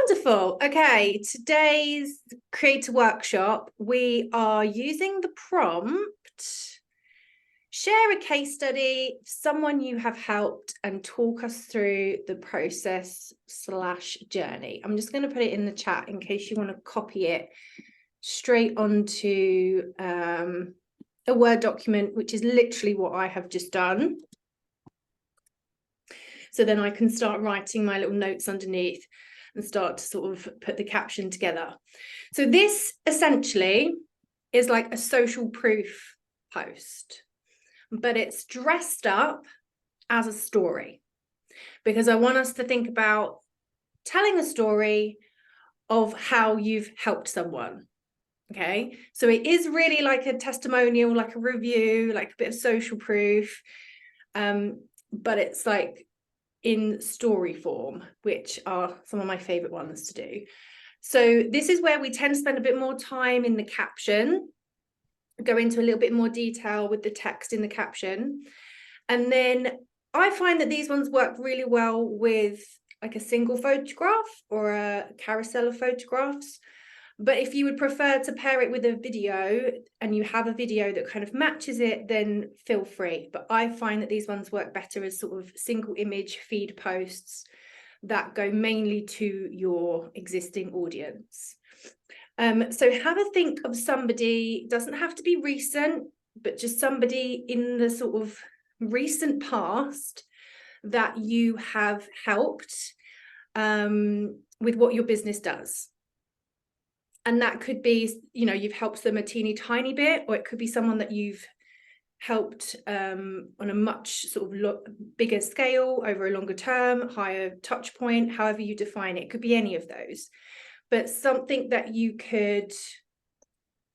Wonderful. Okay, today's creator workshop, we are using the prompt, share a case study, someone you have helped, and talk us through the process/journey. I'm just going to put it in the chat in case you want to copy it straight onto a Word document, which is literally what I have just done. So then I can start writing my little notes underneath and start to sort of put the caption together. So this essentially is like a social proof post, but it's dressed up as a story, because I want us to think about telling a story of how you've helped someone. Okay, so it is really like a testimonial, like a review, like a bit of social proof, but it's like in story form, which are some of my favorite ones to do. So this is where we tend to spend a bit more time in the caption, go into a little bit more detail with the text in the caption. And then I find that these ones work really well with like a single photograph or a carousel of photographs. But if you would prefer to pair it with a video and you have a video that kind of matches it, then feel free. But I find that these ones work better as sort of single image feed posts that go mainly to your existing audience. So have a think of somebody, doesn't have to be recent, but just somebody in the sort of recent past that you have helped with what your business does. And that could be, you know, you've helped them a teeny tiny bit, or it could be someone that you've helped on a much sort of bigger scale, over a longer term, higher touch point, however you define it. It could be any of those, but something that you could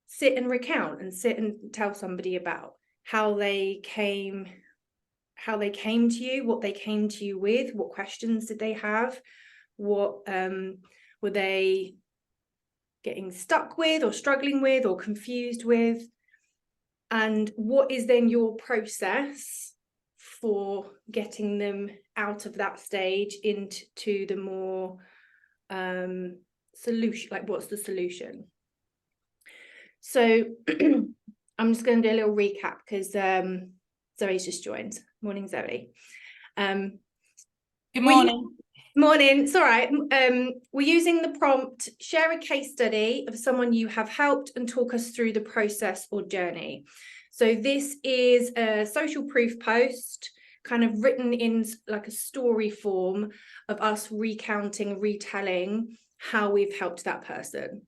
sit and recount and sit and tell somebody about how they came to you, what they came to you with, what questions did they have, what were they getting stuck with or struggling with or confused with, and what is then your process for getting them out of that stage into the more solution, like what's the solution. So I'm just going to do a little recap because Zoe's just joined. Morning, Zoe. Good morning. Morning, it's all right. We're using the prompt, share a case study of someone you have helped and talk us through the process or journey. So this is a social proof post, kind of written in like a story form of us recounting, retelling how we've helped that person.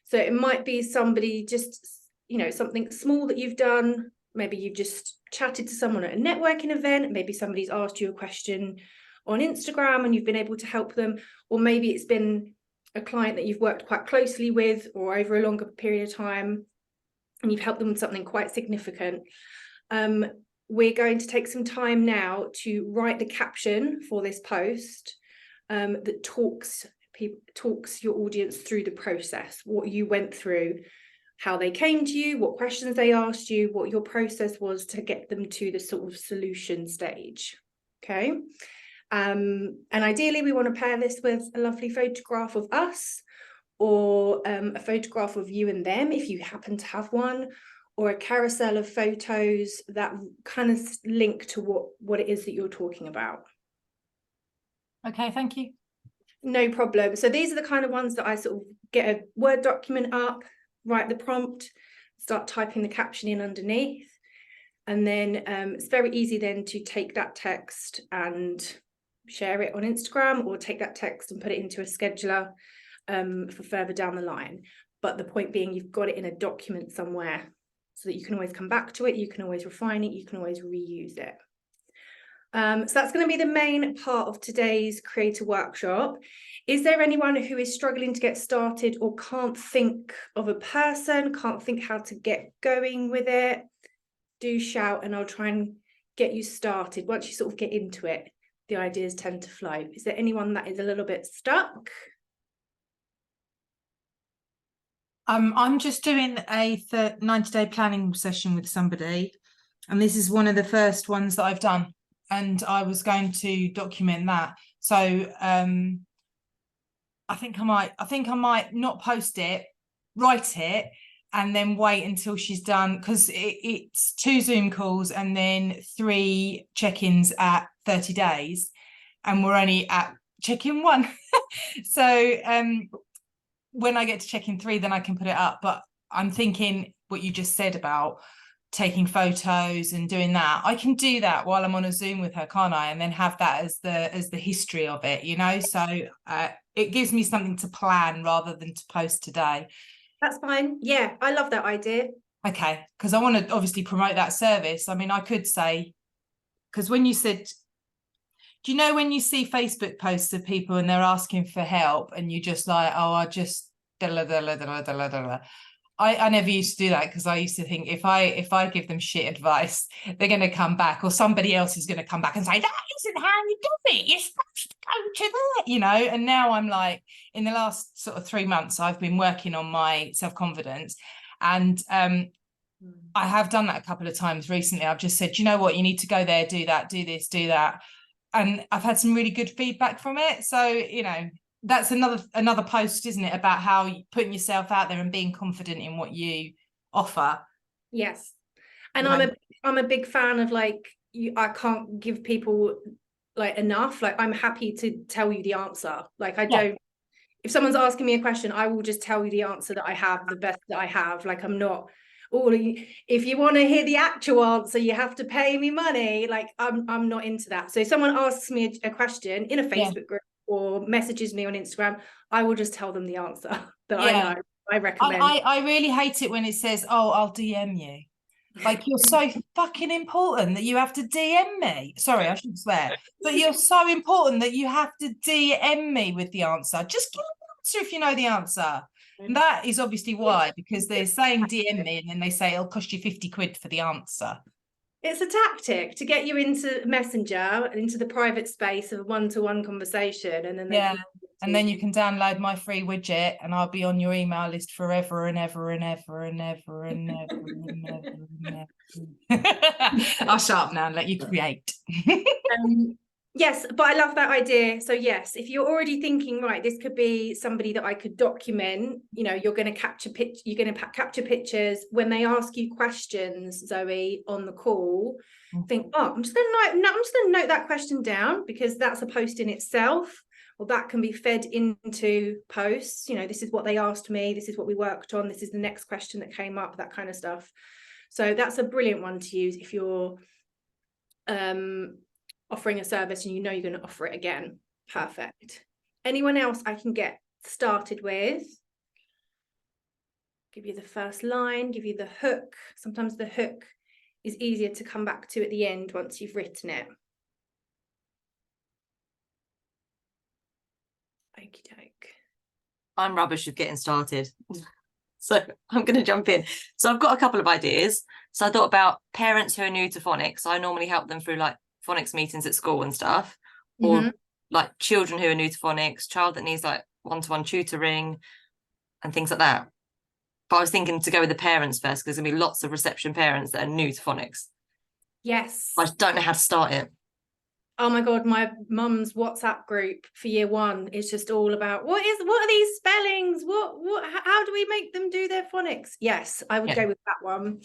So it might be somebody just, you know, something small that you've done. Maybe you've just chatted to someone at a networking event. Maybe somebody's asked you a question on Instagram and you've been able to help them, or maybe it's been a client that you've worked quite closely with or over a longer period of time and you've helped them with something quite significant. We're going to take some time now to write the caption for this post that talks your audience through the process, what you went through, how they came to you, what questions they asked you, what your process was to get them to the sort of solution stage. Okay. And ideally we want to pair this with a lovely photograph of us, or a photograph of you and them if you happen to have one, or a carousel of photos that kind of link to what it is that you're talking about. Okay, thank you. No problem. So these are the kind of ones that I sort of get a Word document up, write the prompt, start typing the caption in underneath, and then it's very easy then to take that text and share it on Instagram, or take that text and put it into a scheduler for further down the line. But the point being, you've got it in a document somewhere so that you can always come back to it, you can always refine it, you can always reuse it. So that's going to be the main part of today's creator workshop. Is there anyone who is struggling to get started or can't think of a person, can't think how to get going with it? Do shout and I'll try and get you started. Once you sort of get into it, the ideas tend to flow. Is there anyone that is a little bit stuck? I'm just doing a 90-day planning session with somebody, and this is one of the first ones that I've done, and I was going to document that. So I think I might not post it, write it, and then wait until she's done, because it's 2 Zoom calls and then 3 check-ins at 30 days, and we're only at check-in 1. So when I get to check-in 3, then I can put it up. But I'm thinking what you just said about taking photos and doing that, I can do that while I'm on a Zoom with her, can't I? And then have that as the history of it, you know. So it gives me something to plan rather than to post today. That's fine. Yeah, I love that idea. Okay, because I want to obviously promote that service. I mean, I could say, because when you said, do you know when you see Facebook posts of people and they're asking for help and you just like, oh, I just I never used to do that, because I used to think if I give them shit advice, they're going to come back, or somebody else is going to come back and say, that isn't how you do it, you're supposed to go to there, you know. And now I'm like, in the last sort of 3 months, I've been working on my self-confidence, and I have done that a couple of times recently. I've just said, you know what, you need to go there, do that, do this, do that, and I've had some really good feedback from it. So, you know, that's another post, isn't it, about how you putting yourself out there and being confident in what you offer. Yes, and Right. I'm a big fan of like, I can't give people like enough. Like, I'm happy to tell you the answer. Like, I don't, if someone's asking me a question, I will just tell you the answer that I have, the best that I have. Like, I'm not, oh, if you want to hear the actual answer, you have to pay me money. Like, I'm not into that. So if someone asks me a question in a Facebook group or messages me on Instagram, I will just tell them the answer that I know. I recommend. I really hate it when it says, oh, I'll DM you. Like, you're so fucking important that you have to DM me. Sorry, I shouldn't swear. But you're so important that you have to DM me with the answer. Just give me the answer if you know the answer. And that is obviously why, because they're saying DM me and then they say it'll cost you 50 quid for the answer. It's a tactic to get you into Messenger, into the private space of a one-to-one conversation, and then they can and then you can download my free widget and I'll be on your email list forever and ever and ever and ever and ever and ever and ever. I'll shut up now and let you create. Yes, but I love that idea. So yes, if you're already thinking, right, this could be somebody that I could document, you know, you're going to capture capture pictures when they ask you questions, Zoe, on the call. Think, oh, I'm just going to note that question down, because that's a post in itself. Or that can be fed into posts. You know, this is what they asked me, this is what we worked on, this is the next question that came up, that kind of stuff. So that's a brilliant one to use if you're offering a service and you know you're going to offer it again. Perfect. Anyone else I can get started with? Give you the first line, give you the hook. Sometimes the hook is easier to come back to at the end once you've written it. Okie doke. I'm rubbish with getting started. So I'm going to jump in. So I've got a couple of ideas. So I thought about parents who are new to phonics. I normally help them through like phonics meetings at school and stuff, or like children who are new to phonics, child that needs like one-to-one tutoring and things like that. But I was thinking to go with the parents first, because there's going to be lots of reception parents that are new to phonics. Yes. I just don't know how to start it. Oh my God, my mum's WhatsApp group for year 1 is just all about what are these spellings? How do we make them do their phonics? Yes, I would go with that one.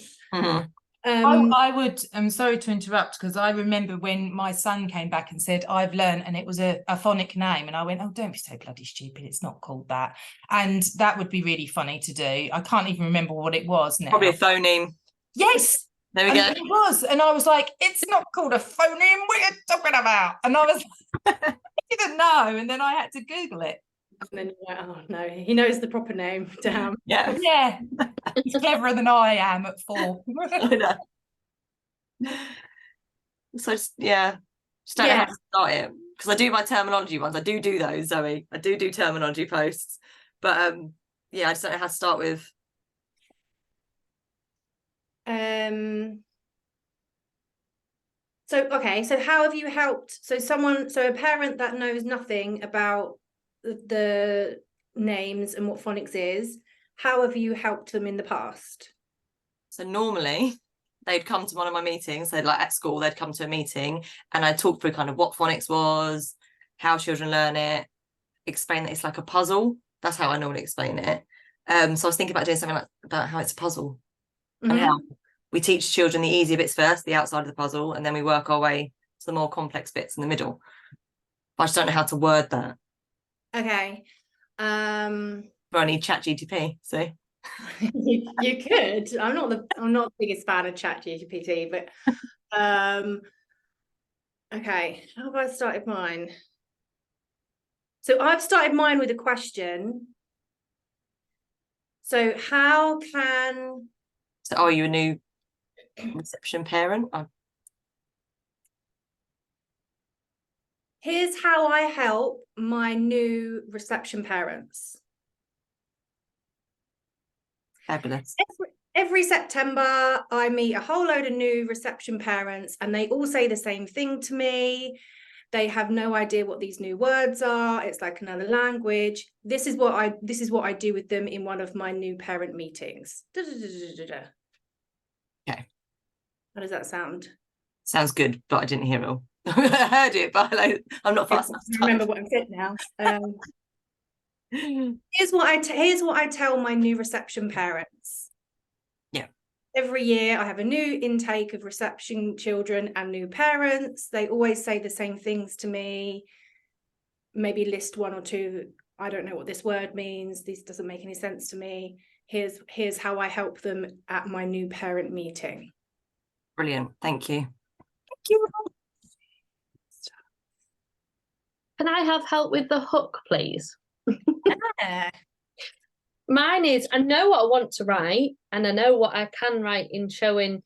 I would, I'm sorry to interrupt, because I remember when my son came back and said, I've learned, and it was a phonic name, and I went, oh, don't be so bloody stupid, it's not called that. And that would be really funny to do. I can't even remember what it was now. Probably a phoneme. Yes. There we go. It was, and I was like, it's not called a phoneme, what are you talking about? And I was I didn't know, and then I had to Google it. And then you're like, oh no, he knows the proper name. Damn. Yeah. He's cleverer than I am at 4. I know. So yeah, just don't know how to start it, because I do my terminology ones. I do those, Zoe. I do terminology posts, but yeah, I just don't know how to start with. So okay, so how have you helped? So a parent that knows nothing about the names and what phonics is, how have you helped them in the past? So normally they'd come to one of my meetings. They'd like at school, they'd come to a meeting and I'd talk through kind of what phonics was, how children learn it, explain that it's like a puzzle. That's how I normally explain it. So I was thinking about doing something like about how it's a puzzle and Mhm. how we teach children the easier bits first, the outside of the puzzle, and then we work our way to the more complex bits in the middle. But I just don't know how to word that. Okay. But I need ChatGPT, so You could. I'm not the biggest fan of ChatGPT, but okay, how have I started mine? So I've started mine with a question. So how can so are you a new reception parent? here's how I help my new reception parents. Fabulous. Every September, I meet a whole load of new reception parents, and they all say the same thing to me. They have no idea what these new words are. It's like another language. This is what I do with them in one of my new parent meetings. Okay. How does that sound? Sounds good, but I didn't hear it all. I heard it, but like, I'm not fast enough I to remember type. what I said now. Here's what I tell my new reception parents. Yeah. Every year I have a new intake of reception children and new parents. They always say the same things to me. Maybe list one or two. I don't know what this word means. This doesn't make any sense to me. Here's how I help them at my new parent meeting. Brilliant. Thank you. Thank you. Can I have help with the hook, please? Yeah. Mine is, I know what I want to write and I know what I can write in showing.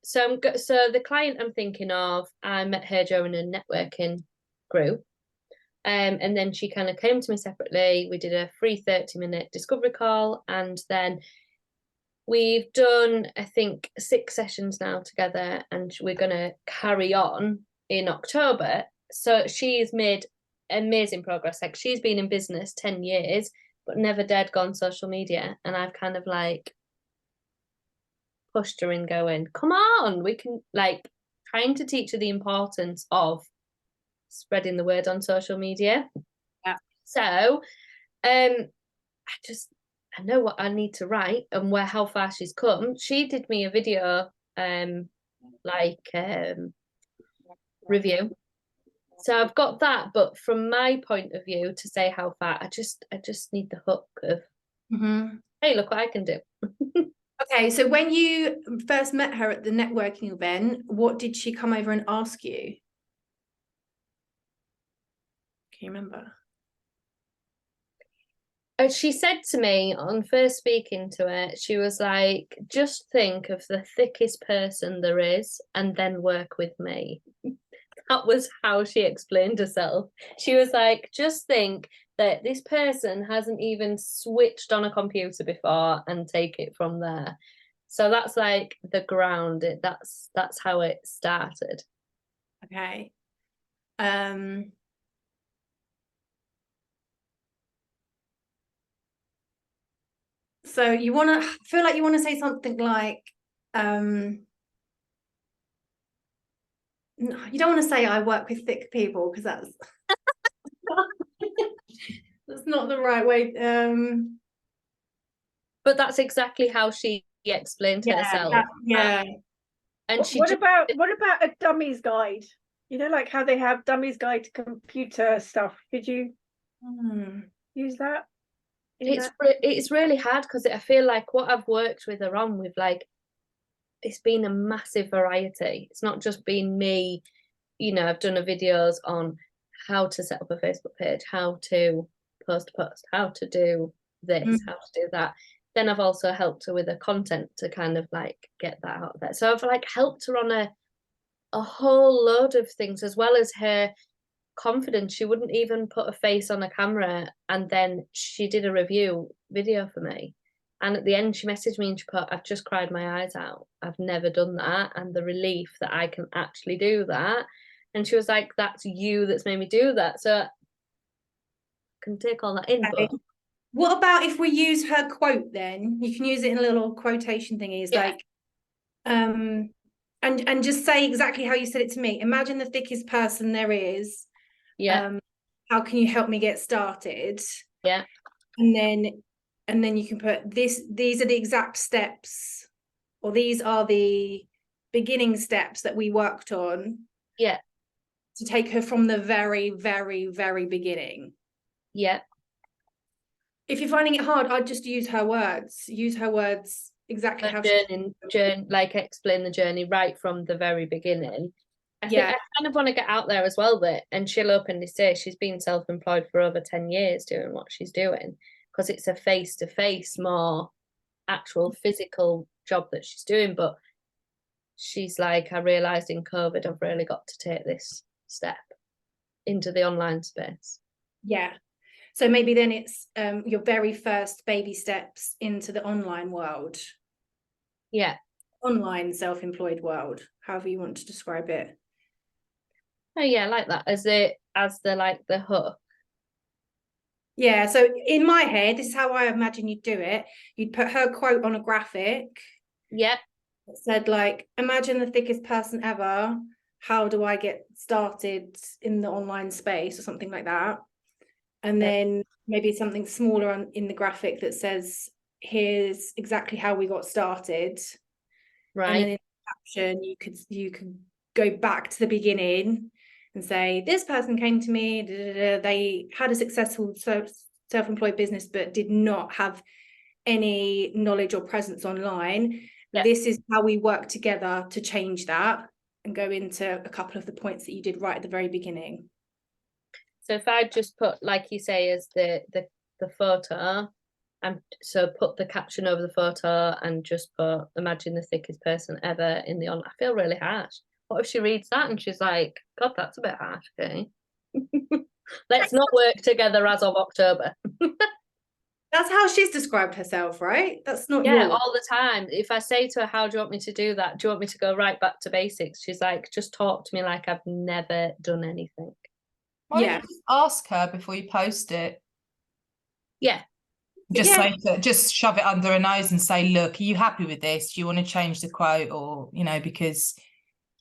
So the client I'm thinking of, I met her during a networking group. And then she kind of came to me separately. We did a free 30-minute discovery call, and then we've done, I think, 6 sessions now together, and we're going to carry on in October. So she's made amazing progress. Like, she's been in business 10 years, but never dared go on social media. And I've kind of like pushed her in going, come on, we can, like, trying to teach her the importance of spreading the word on social media. Yeah. So I know what I need to write and how far she's come. She did me a video review. So I've got that, but from my point of view, to say how far, I just need the hook of, hey, look what I can do. Okay, so when you first met her at the networking event, what did she come over and ask you? Can you remember? She said to me on first speaking to her, she was like, just think of the thickest person there is and then work with me. That was how she explained herself. She was like, just think that this person hasn't even switched on a computer before and take it from there. So that's like the ground. That's how it started. Okay. So you want to feel like you want to say something like, no, you don't want to say I work with thick people, because that's that's not the right way. But that's exactly how she explained herself. Yeah. And she what about a dummies guide? You know, like how they have dummies guide to computer stuff. Could you use that? It's really hard, because I feel like what I've worked with her on, with like, it's been a massive variety. It's not just been me, you know. I've done videos on how to set up a Facebook page, how to post, how to do this, how to do that. Then I've also helped her with the content to kind of like get that out there. So I've like helped her on a whole load of things, as well as her confidence. She wouldn't even put a face on a camera, and then she did a review video for me, and at the end she messaged me and she put, I've just cried my eyes out. I've never done that, and the relief that I can actually do that. And she was like, that's you that's made me do that. So I can take all that in. Okay. But what about if we use her quote? Then you can use it in a little quotation thingy. Like and just say exactly how you said it to me. Imagine the thickest person there is. yeah. how can you help me get started? Yeah. And then you can put these are the exact steps, or these are the beginning steps that we worked on. Yeah. To take her from the very, very, very beginning. Yeah. If you're finding it hard, I'd just use her words. Use her words exactly how journey, like explain the journey right from the very beginning. I think Yeah. I kind of want to get out there as well, that, and she'll openly say she's been self-employed for over 10 years doing what she's doing, because it's a face-to-face, more actual physical job that she's doing. But she's like, I realized in COVID I've really got to take this step into the online space. Yeah. So maybe then it's your very first baby steps into the online world. Yeah. Online self-employed world, however you want to describe it. Oh yeah, I like that as the like the hook. Yeah, so in my head, this is how I imagine you'd do it. You'd put her quote on a graphic. Yeah. It said like, imagine the thickest person ever. How do I get started in the online space, or something like that? And then maybe something smaller in the graphic that says, here's exactly how we got started. Right. And then in the caption, you could go back to the beginning and say, this person came to me, they had a successful self-employed business, but did not have any knowledge or presence online. Yeah. This is how we work together to change that, and go into a couple of the points that you did right at the very beginning. So if I just put, like you say, as the photo, and so put the caption over the photo and just put, imagine the thickest person ever in the I feel really harsh. What if she reads that and she's like, God, that's a bit harsh, okay? Let's not work together as of October. That's how she's described herself, right? That's not Yeah, yours. all the time. If I say to her, how do you want me to do that? Do you want me to go right back to basics? She's like, just talk to me like I've never done anything. Why don't Yeah. you just ask her before you post it? Yeah. Just Yeah. say, just shove it under her nose and say, look, are you happy with this? Do you want to change the quote? Or, you know, because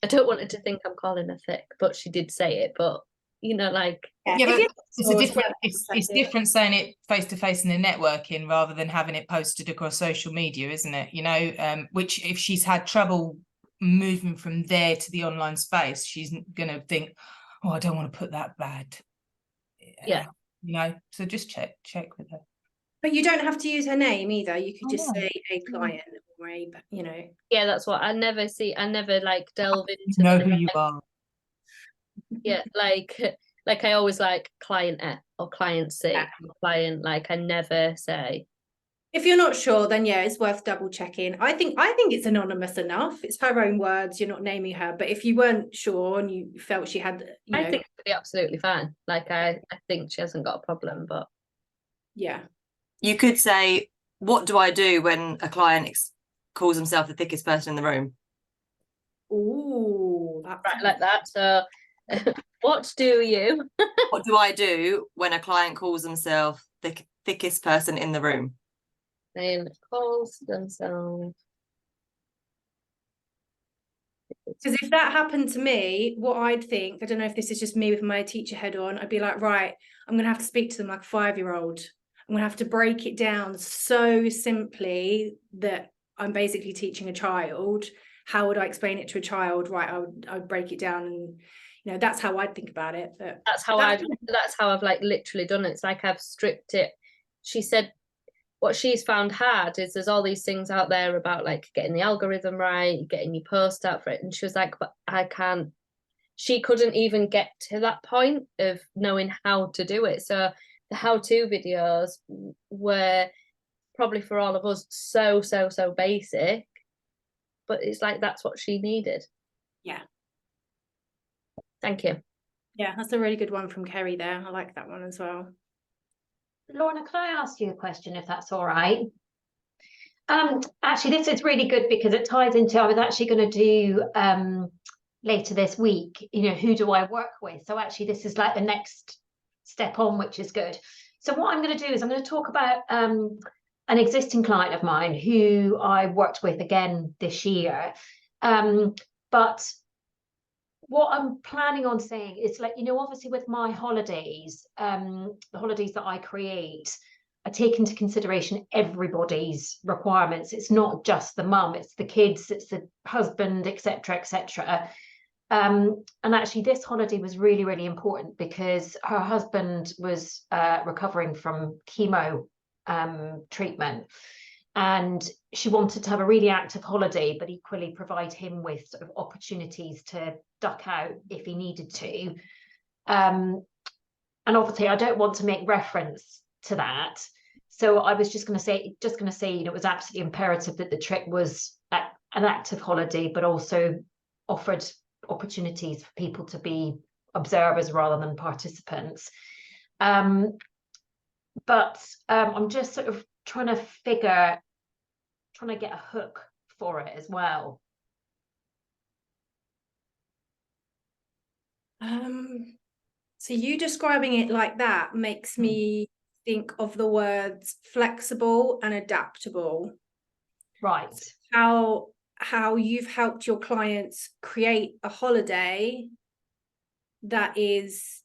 I don't want her to think I'm calling her thick, but she did say it. But, you know, like, yeah, If but you're it's a sure, different yeah, it's different saying it face to face in the networking rather than having it posted across social media, isn't it? You know, which if she's had trouble moving from there to the online space, she's gonna think, oh, I don't want to put that bad. Yeah. You know, so just check with her. But you don't have to use her name either. You could Oh, just no. say a client or a, you know. yeah, that's what I never like delve into Know the who you are. yeah, like I always like client F or client C, Yeah. or client, like I never say. If you're not sure, then yeah, it's worth double checking. I think it's anonymous enough. It's her own words. You're not naming her. But if you weren't sure and you felt she had, I think it'd be absolutely fine. Like I think she hasn't got a problem, but yeah. You could say, what do I do when a client calls himself the thickest person in the room? Ooh, right, like that. So what do you? What do I do when a client calls themselves the thickest person in the room? And calls themselves. Because if that happened to me, what I'd think, I don't know if this is just me with my teacher head on, I'd be like, right, I'm going to have to speak to them like a 5-year-old. I'm going to have to break it down so simply that I'm basically teaching a child. How would I explain it to a child? Right, I would break it down, and you know, that's how I'd think about it. But that's how I've like literally done it. It's like I've stripped it. She said what she's found hard is there's all these things out there about like getting the algorithm right, getting your post out for it. And she was like, but I can't, she couldn't even get to that point of knowing how to do it. So the how-to videos were probably for all of us so basic, but it's like that's what she needed. Yeah. Thank you. Yeah, that's a really good one from Kerry there. I like that one as well. Lorna, could I ask you a question if that's all right? Actually, this is really good because it ties into, I was actually going to do later this week, you know, who do I work with? So actually this is like the next step on, which is good. So what I'm going to do is I'm going to talk about an existing client of mine who I worked with again this year. But what I'm planning on saying is, like, you know, obviously with my holidays, the holidays that I create, I take into consideration everybody's requirements. It's not just the mum, it's the kids, it's the husband, etc., etc. And actually, this holiday was really, really important because her husband was recovering from chemo treatment. And she wanted to have a really active holiday, but equally provide him with sort of opportunities to duck out if he needed to. And obviously, I don't want to make reference to that. So I was just going to say, you know, it was absolutely imperative that the trip was an active holiday, but also offered opportunities for people to be observers rather than participants. But I'm just sort of trying to get a hook for it as well. So you describing it like that makes me think of the words flexible and adaptable. Right. How you've helped your clients create a holiday that is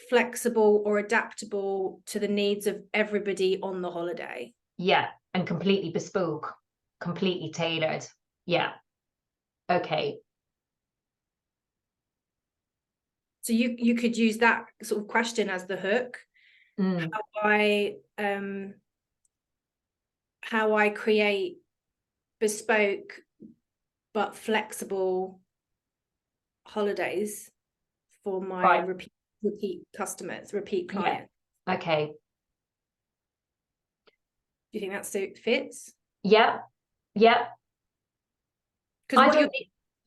flexible or adaptable to the needs of everybody on the holiday. Yeah, and completely bespoke, completely tailored. Yeah. Okay. So you could use that sort of question as the hook. How I create bespoke but flexible holidays for my Right. repeat customers, repeat clients. Yeah. Okay. Do you think that fits? Yeah. Yeah. Because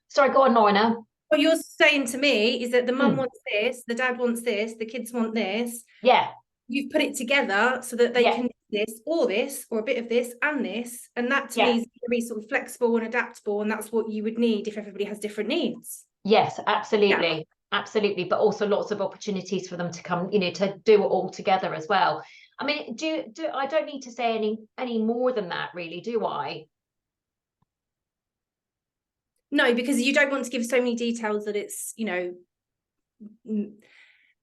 sorry, go on, Lorna. what you're saying to me is that the mum Mm. wants this, the dad wants this, the kids want this. Yeah. You've put it together so that they Yeah. can do this, or a bit of this and this. And that to Yeah. me is very sort of flexible and adaptable. And that's what you would need if everybody has different needs. Yes, absolutely. Absolutely. But also lots of opportunities for them to come, you know, to do it all together as well. I mean, do I don't need to say any more than that, really, do I? No, because you don't want to give so many details that it's, you know,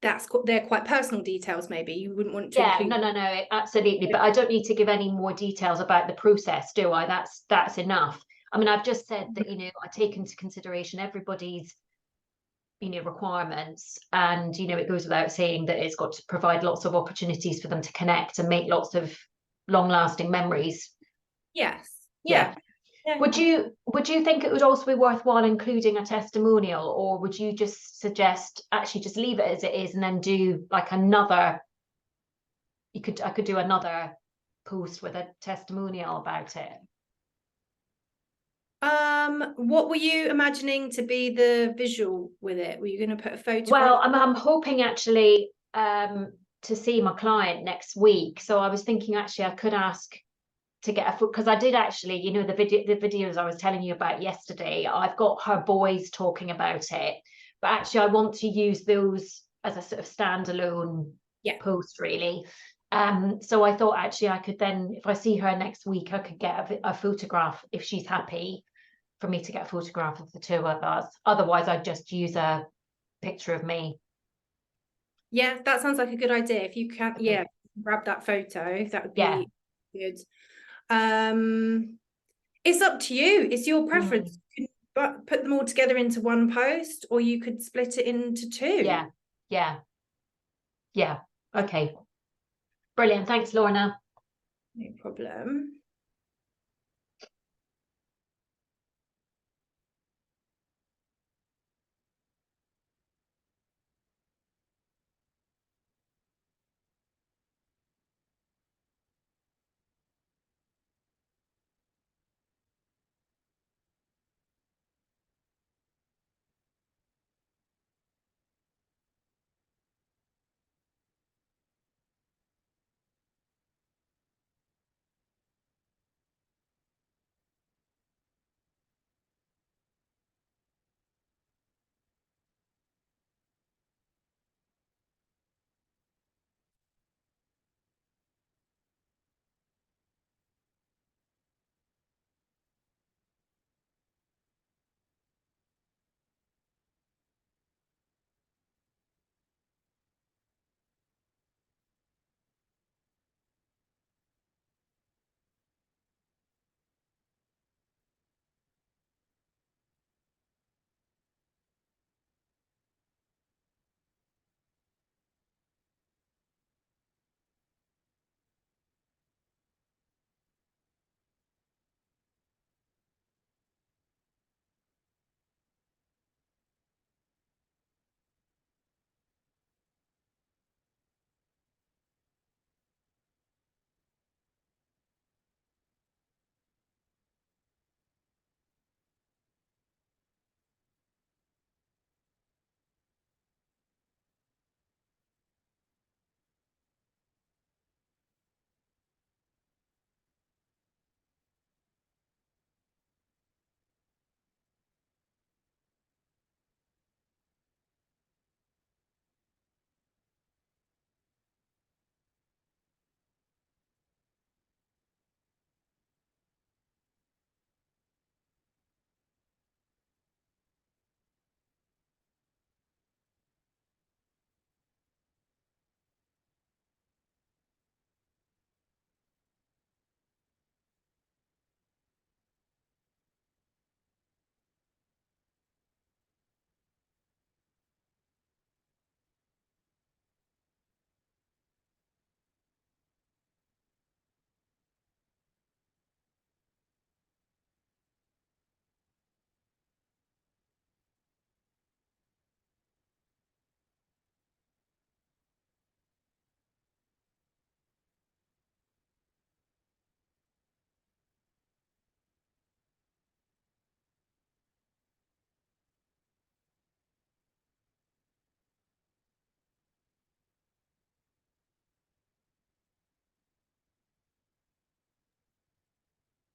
they're quite personal details. Maybe you wouldn't want to Yeah, include. no, absolutely. But I don't need to give any more details about the process, do I? That's enough. I mean, I've just said that, you know, I take into consideration everybody's, you know, requirements, and, you know, it goes without saying that it's got to provide lots of opportunities for them to connect and make lots of long-lasting memories. Yes. Yeah. Would you think it would also be worthwhile including a testimonial, or would you just suggest actually just leave it as it is and then do like another, I could do another post with a testimonial about it? What were you imagining to be the visual with it? Were you going to put a photograph? Well, I'm hoping actually to see my client next week. So I was thinking actually I could ask to get a foot, because I did actually, you know, the videos I was telling you about yesterday, I've got her boys talking about it, but actually I want to use those as a sort of standalone post, really. So I thought actually I could then, if I see her next week, I could get a photograph if she's happy for me to get a photograph of the two of us. Otherwise I'd just use a picture of me. Yeah, that sounds like a good idea. If you can, Okay. grab that photo, that would Yeah. be good. It's up to you. It's your preference. You can put them all together into one post, or you could split it into two. Yeah. Okay. Brilliant. Thanks, Lorna. No problem.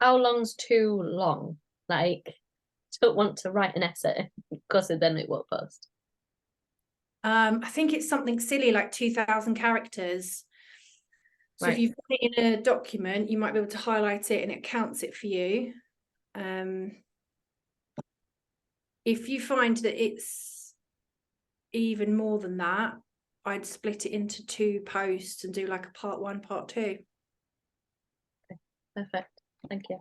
How long's too long? Like, don't want to write an essay because then it won't post. I think it's something silly like 2,000 characters. So if Right. you put it in a document, you might be able to highlight it and it counts it for you. If you find that it's even more than that, I'd split it into 2 posts and do like a part 1, part 2. Perfect. Thank you.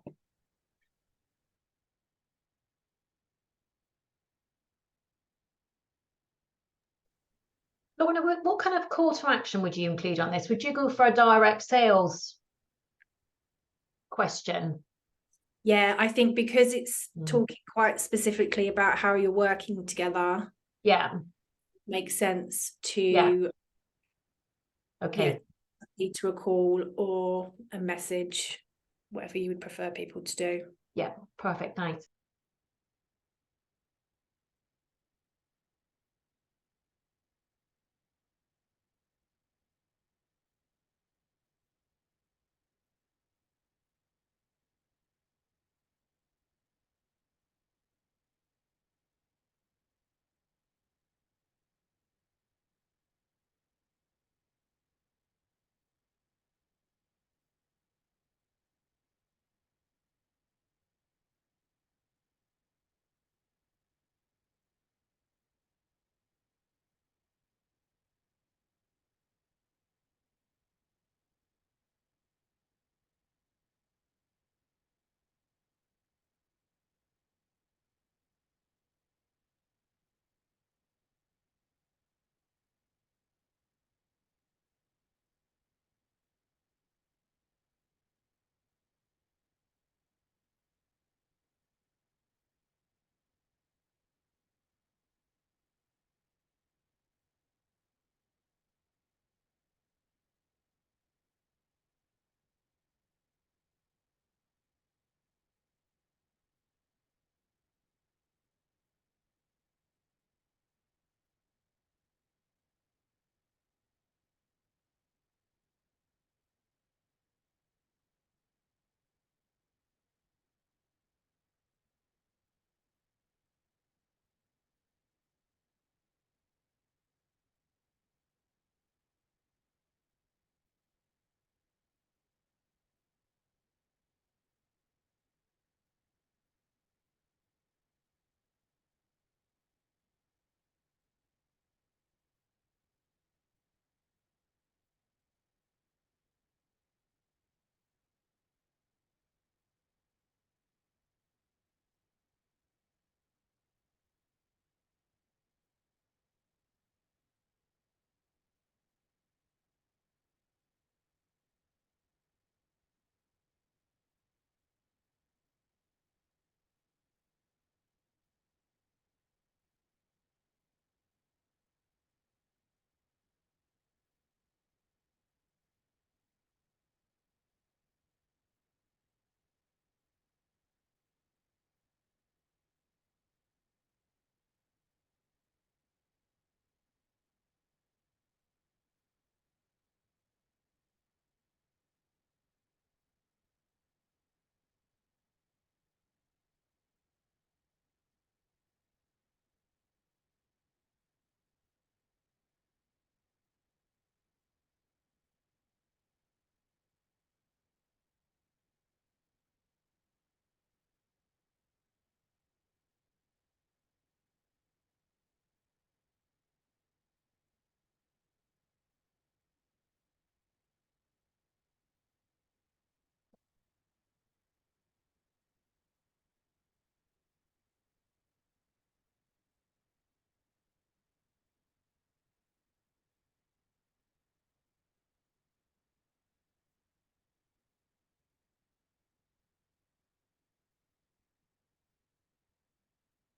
Lorna, what kind of call to action would you include on this? Would you go for a direct sales question? Yeah, I think because it's Mm. talking quite specifically about how you're working together, Yeah. makes sense to Yeah. Okay. lead to a call or a message, whatever you would prefer people to do. Yeah. Perfect. Thanks.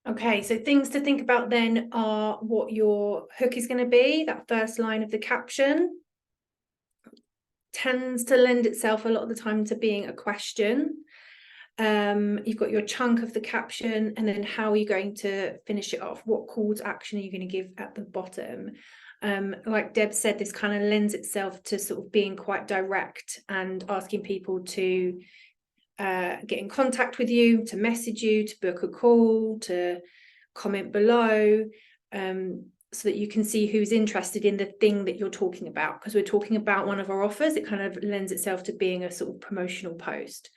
Okay, so things to think about then are what your hook is going to be. That first line of the caption tends to lend itself a lot of the time to being a question. You've got your chunk of the caption, and then how are you going to finish it off? What call to action are you going to give at the bottom? Like Deb said, this kind of lends itself to sort of being quite direct and asking people to get in contact with you, to message you, to book a call, to comment below, so that you can see who's interested in the thing that you're talking about. Because we're talking about one of our offers, it kind of lends itself to being a sort of promotional post.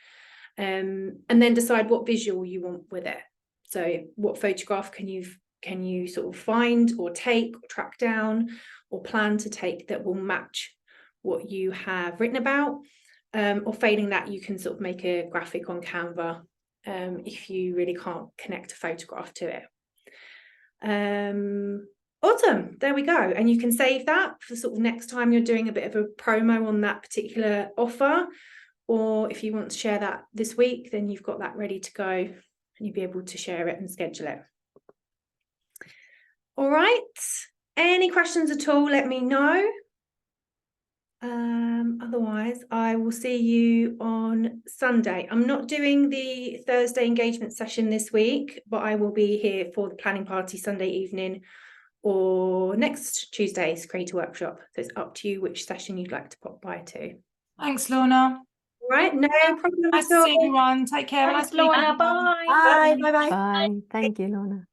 And then decide what visual you want with it. So what photograph can you sort of find or take or track down or plan to take that will match what you have written about, or failing that, you can sort of make a graphic on Canva if you really can't connect a photograph to it. Awesome, there we go. And you can save that for sort of next time you're doing a bit of a promo on that particular offer, or if you want to share that this week, then you've got that ready to go and you'll be able to share it and schedule it. All right, any questions at all, let me know. Otherwise, I will see you on Sunday. I'm not doing the Thursday engagement session this week, but I will be here for the planning party Sunday evening or next Tuesday's creator workshop. So it's up to you which session you'd like to pop by to. Thanks, Lorna. All right, no problem Nice at to see all. everyone. Take care. Thanks, Nice weekend, Lorna. everyone. Bye. Bye. Bye. Bye. Thank you, Lorna.